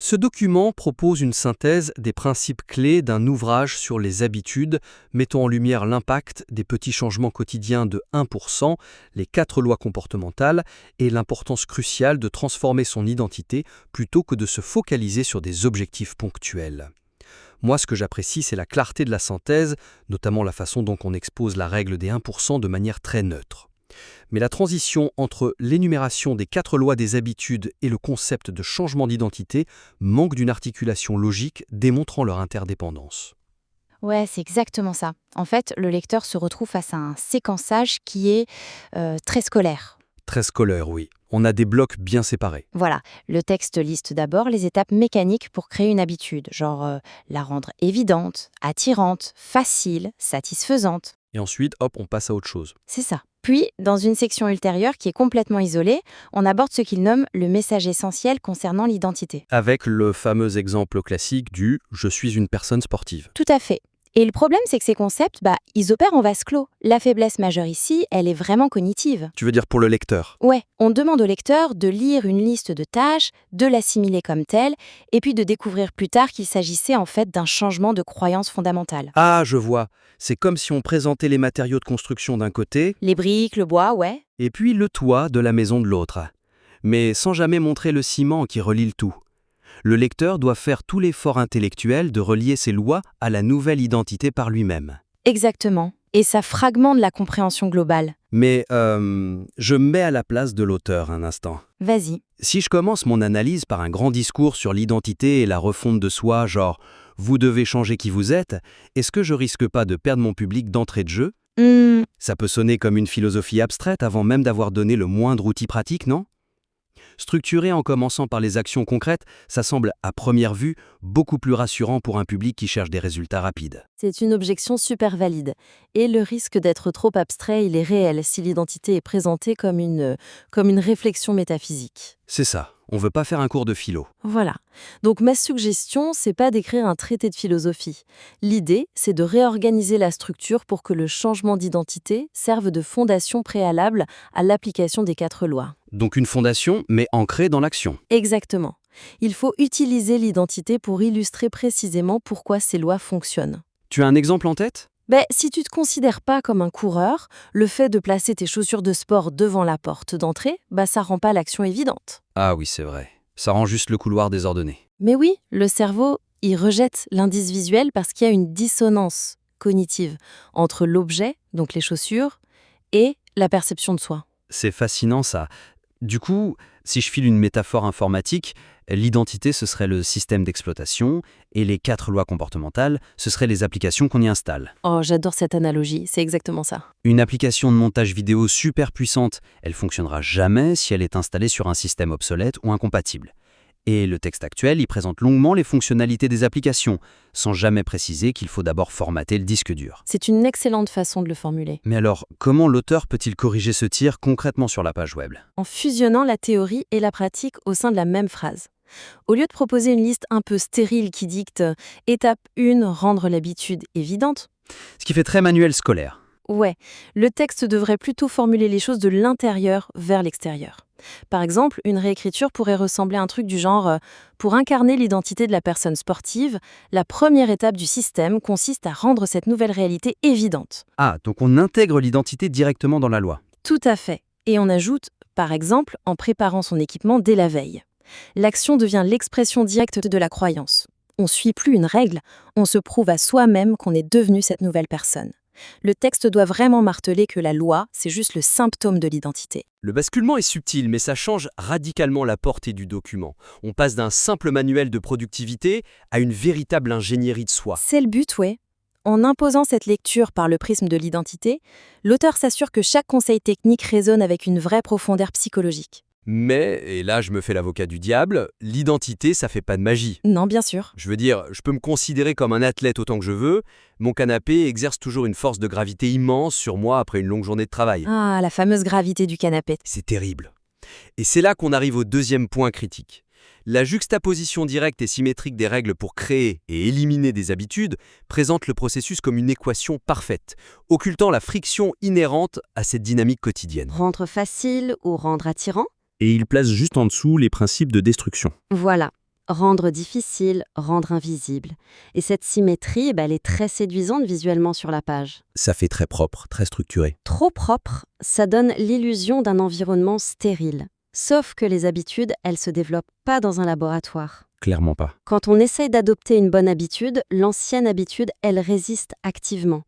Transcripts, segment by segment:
Ce document propose une synthèse des principes clés d'un ouvrage sur les habitudes, mettant en lumière l'impact des petits changements quotidiens de 1%, les 4 lois comportementales, et l'importance cruciale de transformer son identité plutôt que de se focaliser sur des objectifs ponctuels. Moi, ce que j'apprécie, c'est la clarté de la synthèse, notamment la façon dont on expose la règle des 1% de manière très neutre. Mais la transition entre l'énumération des 4 lois des habitudes et le concept de changement d'identité manque d'une articulation logique démontrant leur interdépendance. Ouais, c'est exactement ça. En fait, le lecteur se retrouve face à un séquençage qui est très scolaire. Très scolaire, oui. On a des blocs bien séparés. Voilà, le texte liste d'abord les étapes mécaniques pour créer une habitude, genre la rendre évidente, attirante, facile, satisfaisante. Et ensuite, hop, on passe à autre chose. C'est ça. Puis, dans une section ultérieure qui est complètement isolée, on aborde ce qu'il nomme le message essentiel concernant l'identité. Avec le fameux exemple classique du « je suis une personne sportive ». Tout à fait. Et le problème, c'est que ces concepts, ils opèrent en vase clos. La faiblesse majeure ici, elle est vraiment cognitive. Tu veux dire pour le lecteur? Ouais, on demande au lecteur de lire une liste de tâches, de l'assimiler comme telle, et puis de découvrir plus tard qu'il s'agissait en fait d'un changement de croyance fondamentale. Ah, je vois. C'est comme si on présentait les matériaux de construction d'un côté, Les briques, le bois, ouais. et puis le toit de la maison de l'autre. Mais sans jamais montrer le ciment qui relie le tout. Le lecteur doit faire tout l'effort intellectuel de relier ces lois à la nouvelle identité par lui-même. Exactement. Et ça fragmente la compréhension globale. Mais je me mets à la place de l'auteur un instant. Vas-y. Si je commence mon analyse par un grand discours sur l'identité et la refonte de soi, genre « vous devez changer qui vous êtes », est-ce que je risque pas de perdre mon public d'entrée de jeu? Ça peut sonner comme une philosophie abstraite avant même d'avoir donné le moindre outil pratique, non? Structuré en commençant par les actions concrètes, ça semble, à première vue, beaucoup plus rassurant pour un public qui cherche des résultats rapides. C'est une objection super valide. Et le risque d'être trop abstrait, il est réel si l'identité est présentée comme une réflexion métaphysique. C'est ça, on veut pas faire un cours de philo. Voilà. Donc ma suggestion, c'est pas d'écrire un traité de philosophie. L'idée, c'est de réorganiser la structure pour que le changement d'identité serve de fondation préalable à l'application des 4 lois. Donc une fondation, mais ancrée dans l'action. Exactement. Il faut utiliser l'identité pour illustrer précisément pourquoi ces lois fonctionnent. Tu as un exemple en tête? Si tu te considères pas comme un coureur, le fait de placer tes chaussures de sport devant la porte d'entrée, ça rend pas l'action évidente. Ah oui, c'est vrai. Ça rend juste le couloir désordonné. Mais oui, le cerveau, il rejette l'indice visuel parce qu'il y a une dissonance cognitive entre l'objet, donc les chaussures, et la perception de soi. C'est fascinant ça. Du coup, si je file une métaphore informatique, l'identité ce serait le système d'exploitation et les 4 lois comportementales, ce seraient les applications qu'on y installe. Oh, j'adore cette analogie, c'est exactement ça. Une application de montage vidéo super puissante, elle fonctionnera jamais si elle est installée sur un système obsolète ou incompatible. Et le texte actuel y présente longuement les fonctionnalités des applications, sans jamais préciser qu'il faut d'abord formater le disque dur. C'est une excellente façon de le formuler. Mais alors, comment l'auteur peut-il corriger ce tir concrètement sur la page web? En fusionnant la théorie et la pratique au sein de la même phrase. Au lieu de proposer une liste un peu stérile qui dicte « étape 1, rendre l'habitude évidente », Ce qui fait très manuel scolaire. ouais, le texte devrait plutôt formuler les choses de l'intérieur vers l'extérieur. Par exemple, une réécriture pourrait ressembler à un truc du genre pour incarner l'identité de la personne sportive, la première étape du système consiste à rendre cette nouvelle réalité évidente. Ah, donc on intègre l'identité directement dans la loi. Tout à fait. Et on ajoute, par exemple, en préparant son équipement dès la veille. L'action devient l'expression directe de la croyance. On ne suit plus une règle, on se prouve à soi-même qu'on est devenu cette nouvelle personne. Le texte doit vraiment marteler que la loi, c'est juste le symptôme de l'identité. Le basculement est subtil, mais ça change radicalement la portée du document. On passe d'un simple manuel de productivité à une véritable ingénierie de soi. C'est le but, ouais. En imposant cette lecture par le prisme de l'identité, l'auteur s'assure que chaque conseil technique résonne avec une vraie profondeur psychologique. Mais, et là je me fais l'avocat du diable, l'identité ça fait pas de magie. Non, bien sûr. Je veux dire, je peux me considérer comme un athlète autant que je veux, mon canapé exerce toujours une force de gravité immense sur moi après une longue journée de travail. Ah, la fameuse gravité du canapé. C'est terrible. Et c'est là qu'on arrive au deuxième point critique. La juxtaposition directe et symétrique des règles pour créer et éliminer des habitudes présente le processus comme une équation parfaite, occultant la friction inhérente à cette dynamique quotidienne. Rendre facile ou rendre attirant? Et il place juste en dessous les principes de destruction. Voilà. Rendre difficile, rendre invisible. Et cette symétrie, elle est très séduisante visuellement sur la page. Ça fait très propre, très structuré. Trop propre, ça donne l'illusion d'un environnement stérile. Sauf que les habitudes, elles se développent pas dans un laboratoire. Clairement pas. Quand on essaye d'adopter une bonne habitude, l'ancienne habitude, elle résiste activement.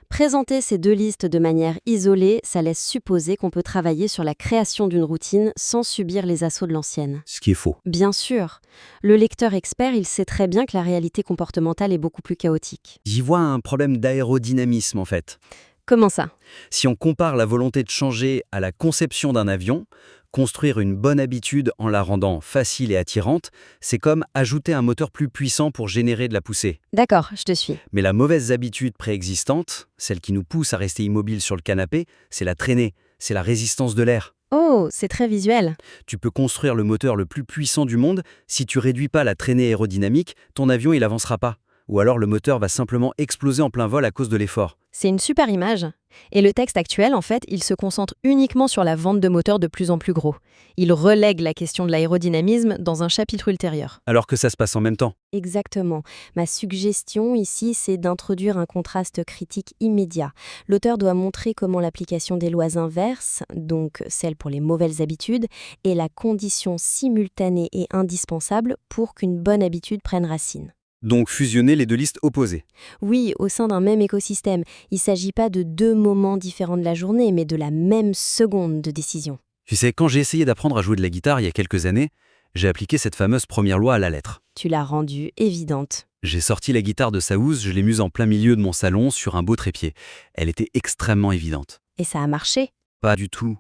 Présenter ces deux listes de manière isolée, ça laisse supposer qu'on peut travailler sur la création d'une routine sans subir les assauts de l'ancienne. Ce qui est faux. Bien sûr, le lecteur expert, il sait très bien que la réalité comportementale est beaucoup plus chaotique. J'y vois un problème d'aérodynamisme en fait. Comment ça ? Si on compare la volonté de changer à la conception d'un avion, construire une bonne habitude en la rendant facile et attirante, c'est comme ajouter un moteur plus puissant pour générer de la poussée. D'accord, je te suis. Mais la mauvaise habitude préexistante, celle qui nous pousse à rester immobile sur le canapé, c'est la traînée, c'est la résistance de l'air. Oh, c'est très visuel. Tu peux construire le moteur le plus puissant du monde, si tu réduis pas la traînée aérodynamique, ton avion il avancera pas. Ou alors le moteur va simplement exploser en plein vol à cause de l'effort. C'est une super image. Et le texte actuel, en fait, il se concentre uniquement sur la vente de moteurs de plus en plus gros. Il relègue la question de l'aérodynamisme dans un chapitre ultérieur. Alors que ça se passe en même temps. Exactement. Ma suggestion ici, c'est d'introduire un contraste critique immédiat. L'auteur doit montrer comment l'application des lois inverses, donc celle pour les mauvaises habitudes, est la condition simultanée et indispensable pour qu'une bonne habitude prenne racine. Donc fusionner les deux listes opposées. Oui, au sein d'un même écosystème, il ne s'agit pas de deux moments différents de la journée, mais de la même seconde de décision. Tu sais, quand j'ai essayé d'apprendre à jouer de la guitare il y a quelques années, j'ai appliqué cette fameuse première loi à la lettre. Tu l'as rendue évidente. J'ai sorti la guitare de sa housse, je l'ai mise en plein milieu de mon salon sur un beau trépied. Elle était extrêmement évidente. Et ça a marché. Pas du tout.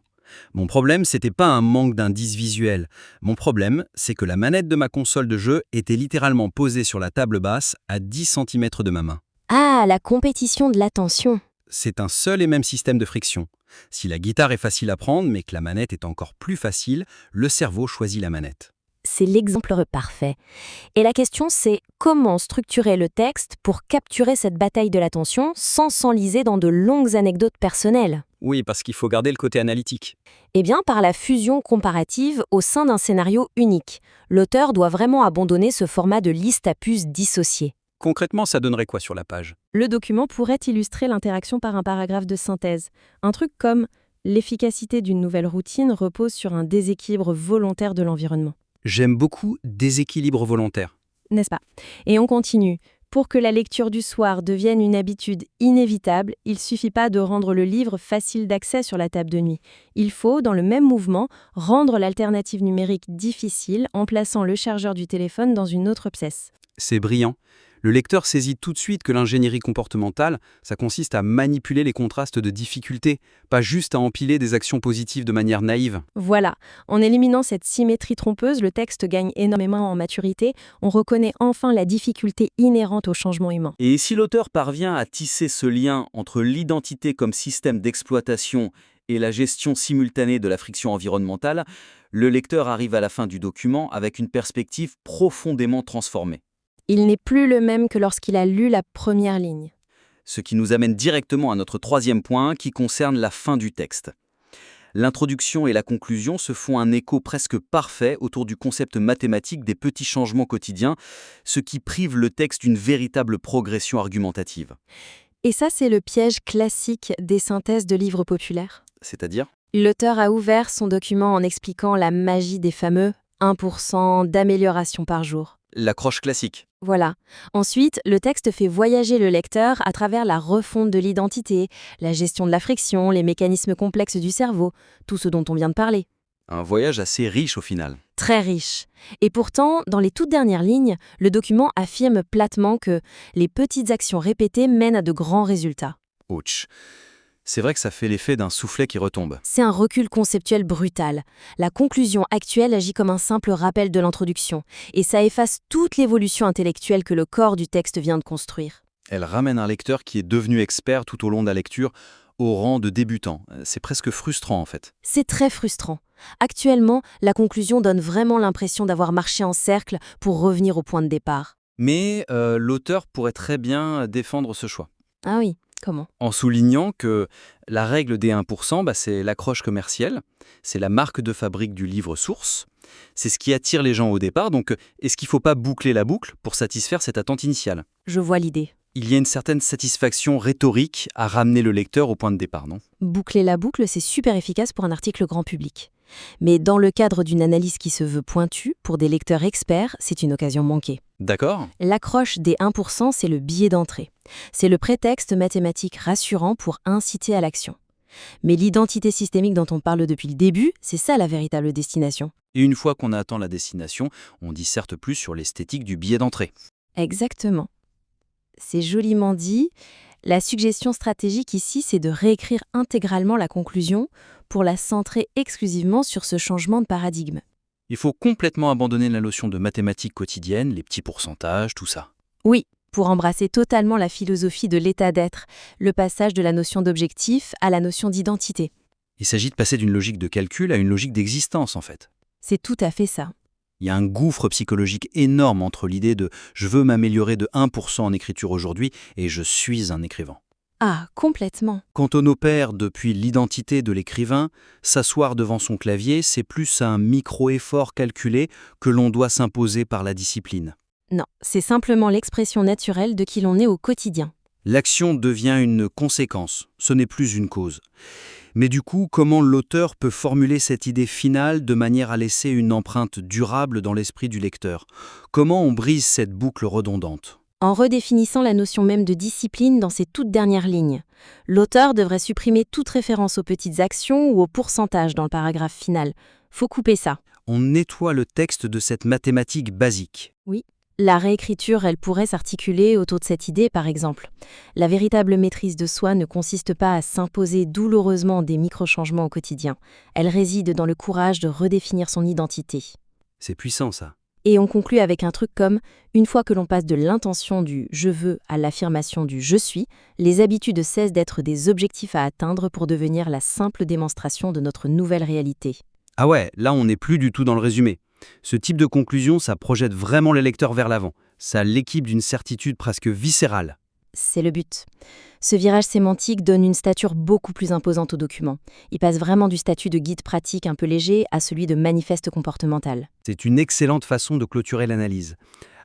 Mon problème, c'était pas un manque d'indices visuels. Mon problème, c'est que la manette de ma console de jeu était littéralement posée sur la table basse à 10 cm de ma main. Ah, la compétition de l'attention. C'est un seul et même système de friction. Si la guitare est facile à prendre, mais que la manette est encore plus facile, le cerveau choisit la manette. C'est l'exemple parfait. Et la question, c'est comment structurer le texte pour capturer cette bataille de l'attention sans s'enliser dans de longues anecdotes personnelles ? Oui, parce qu'il faut garder le côté analytique. Eh bien, par la fusion comparative au sein d'un scénario unique. L'auteur doit vraiment abandonner ce format de liste à puces dissociée. Concrètement, ça donnerait quoi sur la page ? Le document pourrait illustrer l'interaction par un paragraphe de synthèse. Un truc comme « L'efficacité d'une nouvelle routine repose sur un déséquilibre volontaire de l'environnement ». J'aime beaucoup déséquilibre volontaire. N'est-ce pas ? Et on continue. Pour que la lecture du soir devienne une habitude inévitable, il ne suffit pas de rendre le livre facile d'accès sur la table de nuit. Il faut, dans le même mouvement, rendre l'alternative numérique difficile en plaçant le chargeur du téléphone dans une autre pièce. C'est brillant. Le lecteur saisit tout de suite que l'ingénierie comportementale, ça consiste à manipuler les contrastes de difficulté, pas juste à empiler des actions positives de manière naïve. Voilà, en éliminant cette symétrie trompeuse, le texte gagne énormément en maturité, on reconnaît enfin la difficulté inhérente au changement humain. Et si l'auteur parvient à tisser ce lien entre l'identité comme système d'exploitation et la gestion simultanée de la friction environnementale, le lecteur arrive à la fin du document avec une perspective profondément transformée. Il n'est plus le même que lorsqu'il a lu la première ligne. Ce qui nous amène directement à notre troisième point qui concerne la fin du texte. L'introduction et la conclusion se font un écho presque parfait autour du concept mathématique des petits changements quotidiens, ce qui prive le texte d'une véritable progression argumentative. Et ça, c'est le piège classique des synthèses de livres populaires. C'est-à-dire ? L'auteur a ouvert son document en expliquant la magie des fameux 1% d'amélioration par jour. L'accroche classique. Voilà. Ensuite, le texte fait voyager le lecteur à travers la refonte de l'identité, la gestion de la friction, les mécanismes complexes du cerveau, tout ce dont on vient de parler. Un voyage assez riche au final. Très riche. Et pourtant, dans les toutes dernières lignes, le document affirme platement que les petites actions répétées mènent à de grands résultats. Ouch. C'est vrai que ça fait l'effet d'un soufflet qui retombe. C'est un recul conceptuel brutal. La conclusion actuelle agit comme un simple rappel de l'introduction, et ça efface toute l'évolution intellectuelle que le corps du texte vient de construire. Elle ramène un lecteur qui est devenu expert tout au long de la lecture au rang de débutant. C'est presque frustrant en fait. C'est très frustrant. Actuellement, la conclusion donne vraiment l'impression d'avoir marché en cercle pour revenir au point de départ. Mais l'auteur pourrait très bien défendre ce choix. Ah oui, comment ? En soulignant que la règle des 1%, c'est l'accroche commerciale, c'est la marque de fabrique du livre source, C'est ce qui attire les gens au départ, donc est-ce qu'il ne faut pas boucler la boucle pour satisfaire cette attente initiale? Je vois l'idée. Il y a une certaine satisfaction rhétorique à ramener le lecteur au point de départ, non? Boucler la boucle, c'est super efficace pour un article grand public. Mais dans le cadre d'une analyse qui se veut pointue, pour des lecteurs experts, c'est une occasion manquée. D'accord? L'accroche des 1%, c'est le billet d'entrée. C'est le prétexte mathématique rassurant pour inciter à l'action. Mais l'identité systémique dont on parle depuis le début, c'est ça la véritable destination. Et une fois qu'on a atteint la destination, on disserte plus sur l'esthétique du billet d'entrée. Exactement. C'est joliment dit. La suggestion stratégique ici, c'est de réécrire intégralement la conclusion pour la centrer exclusivement sur ce changement de paradigme. Il faut complètement abandonner la notion de mathématiques quotidiennes, les petits pourcentages, tout ça. Oui, pour embrasser totalement la philosophie de l'état d'être, le passage de la notion d'objectif à la notion d'identité. Il s'agit de passer d'une logique de calcul à une logique d'existence, en fait. C'est tout à fait ça. Il y a un gouffre psychologique énorme entre l'idée de « je veux m'améliorer de 1% en écriture aujourd'hui et je suis un écrivain ». Ah, complètement. Quand on opère depuis l'identité de l'écrivain, s'asseoir devant son clavier, c'est plus un micro-effort calculé que l'on doit s'imposer par la discipline. Non, c'est simplement l'expression naturelle de qui l'on est au quotidien. L'action devient une conséquence, ce n'est plus une cause. Mais du coup, comment l'auteur peut formuler cette idée finale de manière à laisser une empreinte durable dans l'esprit du lecteur? Comment on brise cette boucle redondante? En redéfinissant la notion même de discipline dans ses toutes dernières lignes. L'auteur devrait supprimer toute référence aux petites actions ou aux pourcentages dans le paragraphe final. Faut couper ça. On nettoie le texte de cette mathématique basique. La réécriture, elle pourrait s'articuler autour de cette idée, par exemple. La véritable maîtrise de soi ne consiste pas à s'imposer douloureusement des micro-changements au quotidien. Elle réside dans le courage de redéfinir son identité. C'est puissant, ça. Et on conclut avec un truc comme « Une fois que l'on passe de l'intention du « je veux » à l'affirmation du « je suis », les habitudes cessent d'être des objectifs à atteindre pour devenir la simple démonstration de notre nouvelle réalité. » Ah ouais, là on n'est plus du tout dans le résumé. Ce type de conclusion, ça projette vraiment les lecteurs vers l'avant. Ça l'équipe d'une certitude presque viscérale. C'est le but. Ce virage sémantique donne une stature beaucoup plus imposante au document. Il passe vraiment du statut de guide pratique un peu léger à celui de manifeste comportemental. C'est une excellente façon de clôturer l'analyse.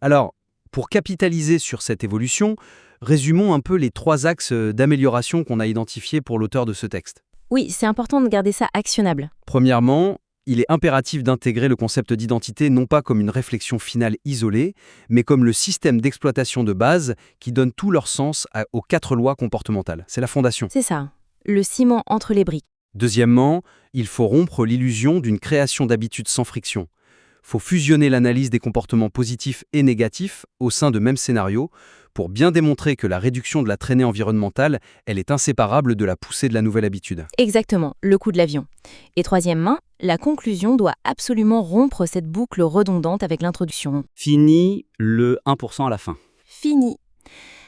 Alors, pour capitaliser sur cette évolution, résumons un peu les 3 axes d'amélioration qu'on a identifiés pour l'auteur de ce texte. Oui, c'est important de garder ça actionnable. Premièrement, il est impératif d'intégrer le concept d'identité non pas comme une réflexion finale isolée, mais comme le système d'exploitation de base qui donne tout leur sens aux 4 lois comportementales. C'est la fondation. C'est ça, le ciment entre les briques. Deuxièmement, il faut rompre l'illusion d'une création d'habitudes sans friction. Il faut fusionner l'analyse des comportements positifs et négatifs au sein de même scénario pour bien démontrer que la réduction de la traînée environnementale, elle est inséparable de la poussée de la nouvelle habitude. Exactement, le coup de l'avion. Et troisièmement, la conclusion doit absolument rompre cette boucle redondante avec l'introduction. Fini le 1% à la fin. Fini.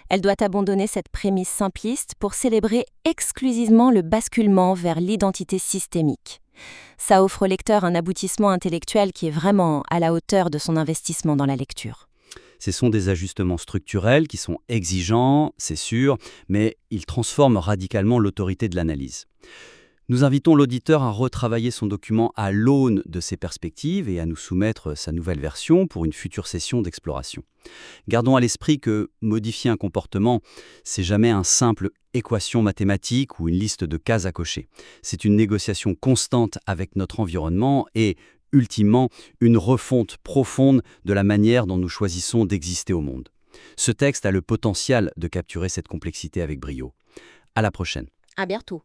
Elle doit abandonner cette prémisse simpliste pour célébrer exclusivement le basculement vers l'identité systémique. Ça offre au lecteur un aboutissement intellectuel qui est vraiment à la hauteur de son investissement dans la lecture. Ce sont des ajustements structurels qui sont exigeants, c'est sûr, mais ils transforment radicalement l'autorité de l'analyse. Nous invitons l'auditeur à retravailler son document à l'aune de ces perspectives et à nous soumettre sa nouvelle version pour une future session d'exploration. Gardons à l'esprit que modifier un comportement, c'est jamais une simple équation mathématique ou une liste de cases à cocher. C'est une négociation constante avec notre environnement et, ultimement, une refonte profonde de la manière dont nous choisissons d'exister au monde. Ce texte a le potentiel de capturer cette complexité avec brio. À la prochaine. À bientôt.